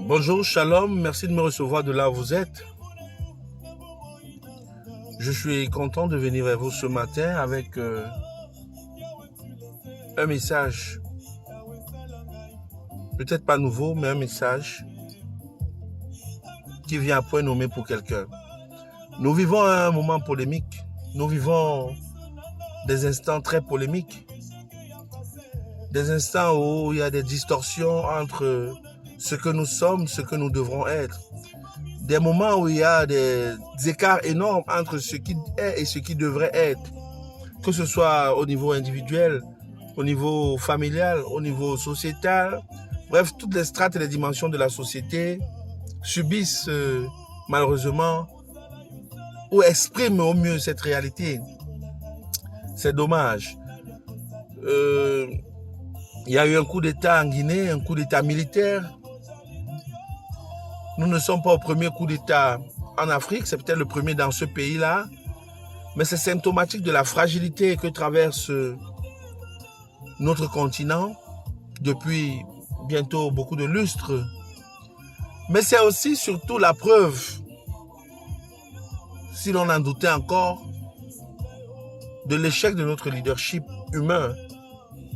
Bonjour, shalom, merci de me recevoir de là où vous êtes. Je suis content de venir vers vous ce matin avec un message, peut-être pas nouveau, mais un message qui vient à point nommé pour quelqu'un. Nous vivons un moment polémique, nous vivons des instants très polémiques, des instants où il y a des distorsions entre ce que nous sommes, ce que nous devrons être. Des moments où il y a des écarts énormes entre ce qui est et ce qui devrait être, que ce soit au niveau individuel, au niveau familial, au niveau sociétal. Bref, toutes les strates et les dimensions de la société subissent malheureusement ou expriment au mieux cette réalité. C'est dommage. Il y a eu un coup d'État en Guinée, un coup d'État militaire. Nous ne sommes pas au premier coup d'État en Afrique, c'est peut-être le premier dans ce pays-là, mais c'est symptomatique de la fragilité que traverse notre continent depuis bientôt beaucoup de lustres. Mais c'est aussi surtout la preuve, si l'on en doutait encore, de l'échec de notre leadership humain,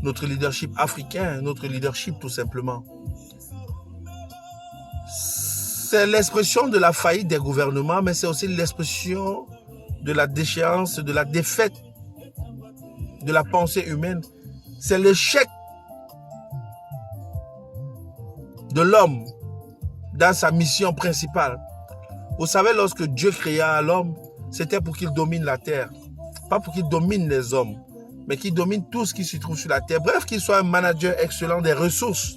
notre leadership africain, notre leadership tout simplement. C'est l'expression de la faillite des gouvernements, mais c'est aussi l'expression de la déchéance, de la défaite de la pensée humaine. C'est l'échec de l'homme dans sa mission principale. Vous savez, lorsque Dieu créa l'homme, c'était pour qu'il domine la terre. Pas pour qu'il domine les hommes, mais qu'il domine tout ce qui se trouve sur la terre. Bref, qu'il soit un manager excellent des ressources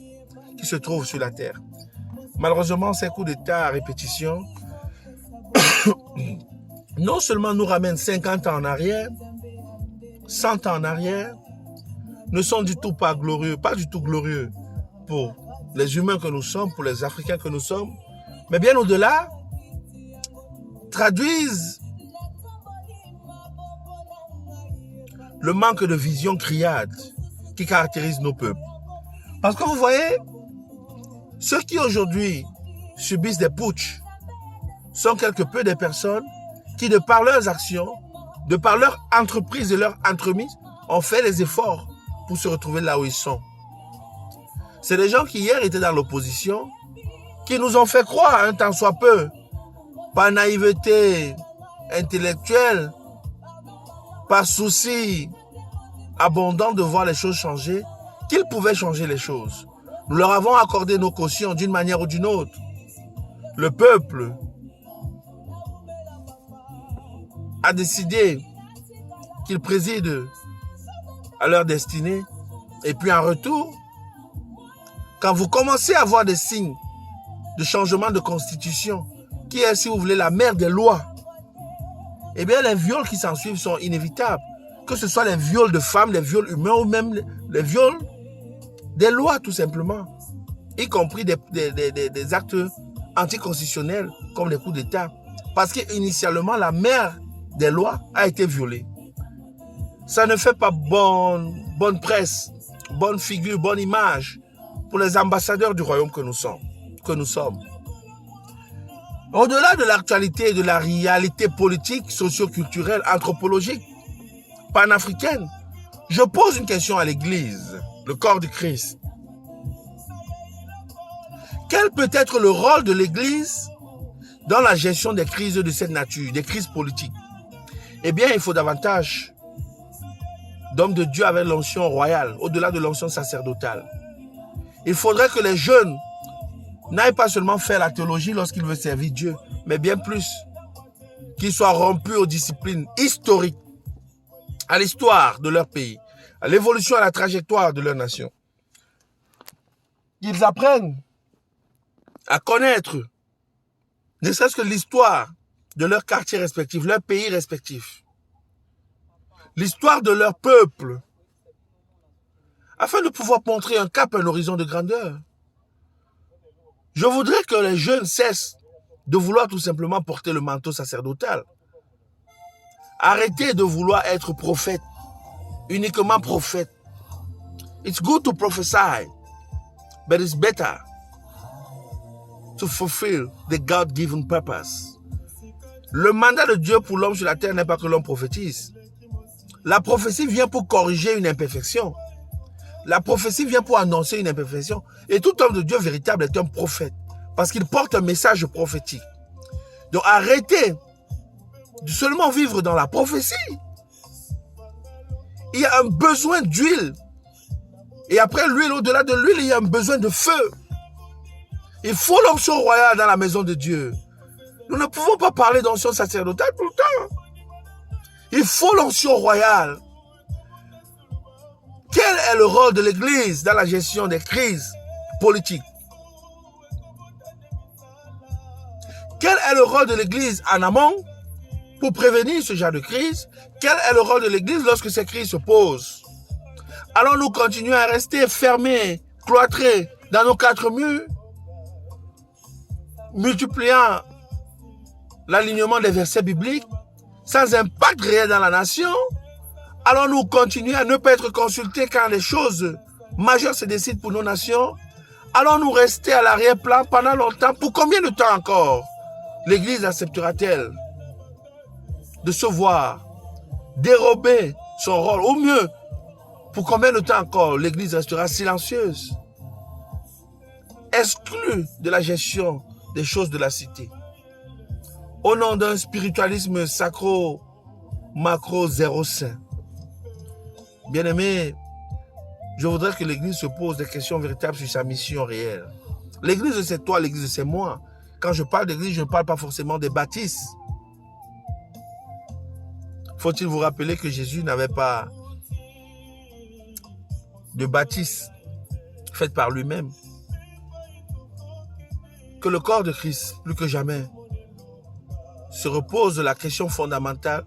qui se trouvent sur la terre. Malheureusement, ces coups d'État à répétition non seulement nous ramènent 50 ans en arrière, 100 ans en arrière, ne sont du tout pas glorieux, pas du tout glorieux pour les humains que nous sommes, pour les Africains que nous sommes, mais bien au-delà, traduisent le manque de vision criarde qui caractérise nos peuples. Parce que vous voyez, ceux qui aujourd'hui subissent des putschs sont quelque peu des personnes qui, de par leurs actions, de par leur entreprise et leur entremise, ont fait les efforts pour se retrouver là où ils sont. C'est des gens qui hier étaient dans l'opposition, qui nous ont fait croire, un tant soit peu, par naïveté intellectuelle, par souci abondant de voir les choses changer, qu'ils pouvaient changer les choses. Nous leur avons accordé nos cautions d'une manière ou d'une autre. Le peuple a décidé qu'ils président à leur destinée. Et puis en retour, quand vous commencez à voir des signes de changement de constitution, qui est, si vous voulez, la mère des lois, eh bien les viols qui s'en suivent sont inévitables. Que ce soit les viols de femmes, les viols humains ou même les viols des lois tout simplement, y compris des actes anticonstitutionnels comme les coups d'État. Parce qu'initialement, la mère des lois a été violée. Ça ne fait pas bonne presse, bonne figure, bonne image pour les ambassadeurs du royaume que nous sommes. Au-delà de l'actualité et de la réalité politique, socio-culturelle, anthropologique, panafricaine, je pose une question à l'Église, le corps du Christ. Quel peut être le rôle de l'Église dans la gestion des crises de cette nature, des crises politiques? Eh bien, il faut davantage d'hommes de Dieu avec l'onction royale, au-delà de l'onction sacerdotale. Il faudrait que les jeunes n'aillent pas seulement faire la théologie lorsqu'ils veulent servir Dieu, mais bien plus, qu'ils soient rompus aux disciplines historiques, à l'histoire de leur pays, à l'évolution, à la trajectoire de leur nation. Ils apprennent à connaître, ne serait-ce que l'histoire de leur quartier respectif, leur pays respectif, l'histoire de leur peuple, afin de pouvoir montrer un cap, un horizon de grandeur. Je voudrais que les jeunes cessent de vouloir tout simplement porter le manteau sacerdotal. Arrêtez de vouloir être prophète, uniquement prophète. It's good to prophesy, but it's better to fulfill the God-given purpose. Le mandat de Dieu pour l'homme sur la terre n'est pas que l'homme prophétise. La prophétie vient pour corriger une imperfection. La prophétie vient pour annoncer une imperfection. Et tout homme de Dieu véritable est un prophète. Parce qu'il porte un message prophétique. Donc arrêtez de seulement vivre dans la prophétie. Il y a un besoin d'huile. Et après l'huile, au-delà de l'huile, il y a un besoin de feu. Il faut l'onction royale dans la maison de Dieu. Nous ne pouvons pas parler d'onction sacerdotale tout le temps. Il faut l'onction royale. Quel est le rôle de l'Église dans la gestion des crises politiques? Quel est le rôle de l'Église en amont pour prévenir ce genre de crise? Quel est le rôle de l'Église lorsque ces crises se posent? Allons-nous continuer à rester fermés, cloîtrés dans nos quatre murs, multipliant l'alignement des versets bibliques sans impact réel dans la nation? Allons-nous continuer à ne pas être consultés quand les choses majeures se décident pour nos nations? Allons-nous rester à l'arrière-plan pendant longtemps? Pour combien de temps encore l'Église acceptera-t-elle de se voir dérober son rôle? Ou mieux, pour combien de temps encore l'Église restera silencieuse, exclue de la gestion des choses de la cité, au nom d'un spiritualisme sacro-macro zéro saint? Bien-aimé, je voudrais que l'Église se pose des questions véritables sur sa mission réelle. L'Église, c'est toi, l'Église, c'est moi. Quand je parle d'Église, je ne parle pas forcément des baptistes. Faut-il vous rappeler que Jésus n'avait pas de baptiste faite par lui-même? Que le corps de Christ, plus que jamais, se repose de la question fondamentale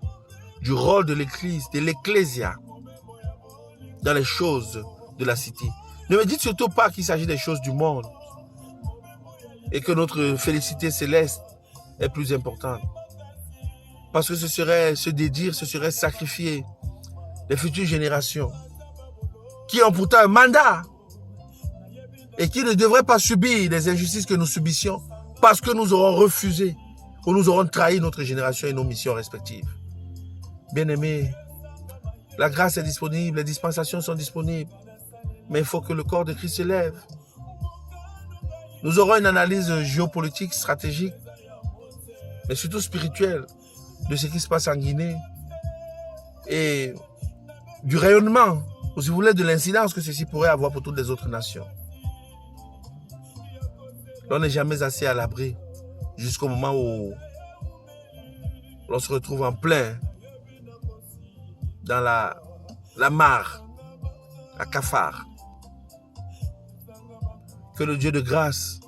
du rôle de l'Église, de l'Ecclésia, dans les choses de la cité. Ne me dites surtout pas qu'il s'agit des choses du monde et que notre félicité céleste est plus importante. Parce que ce serait se dédire, ce serait sacrifier les futures générations qui ont pourtant un mandat et qui ne devraient pas subir les injustices que nous subissions parce que nous aurons refusé ou nous aurons trahi notre génération et nos missions respectives. Bien-aimés, la grâce est disponible, les dispensations sont disponibles, mais il faut que le corps de Christ se lève. Nous aurons une analyse géopolitique, stratégique, mais surtout spirituelle, de ce qui se passe en Guinée et du rayonnement, ou si vous voulez, de l'incidence que ceci pourrait avoir pour toutes les autres nations. On n'est jamais assez à l'abri jusqu'au moment où l'on se retrouve en plein dans la mare, à cafard. Que le Dieu de grâce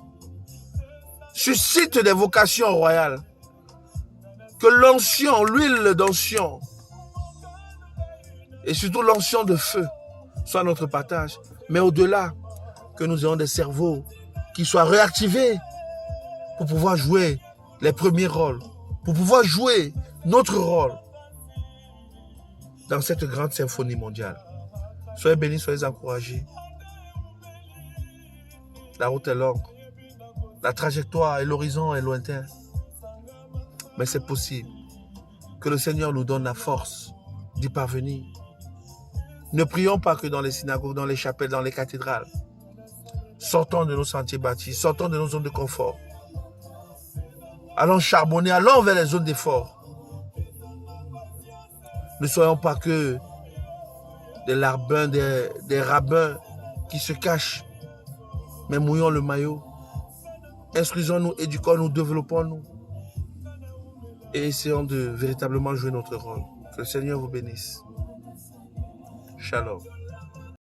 suscite des vocations royales. Que l'onction, l'huile d'onction et surtout l'onction de feu soit notre partage. Mais au-delà, que nous ayons des cerveaux qui soient réactivés pour pouvoir jouer les premiers rôles, pour pouvoir jouer notre rôle dans cette grande symphonie mondiale. Soyez bénis, soyez encouragés. La route est longue, la trajectoire et l'horizon est lointain. Mais c'est possible que le Seigneur nous donne la force d'y parvenir. Ne prions pas que dans les synagogues, dans les chapelles, dans les cathédrales. Sortons de nos sentiers bâtis, sortons de nos zones de confort. Allons charbonner, allons vers les zones d'effort. Ne soyons pas que des larbins, des rabbins qui se cachent, mais mouillons le maillot. Instruisons-nous, éduquons-nous, développons-nous. Et essayons de véritablement jouer notre rôle. Que le Seigneur vous bénisse. Shalom.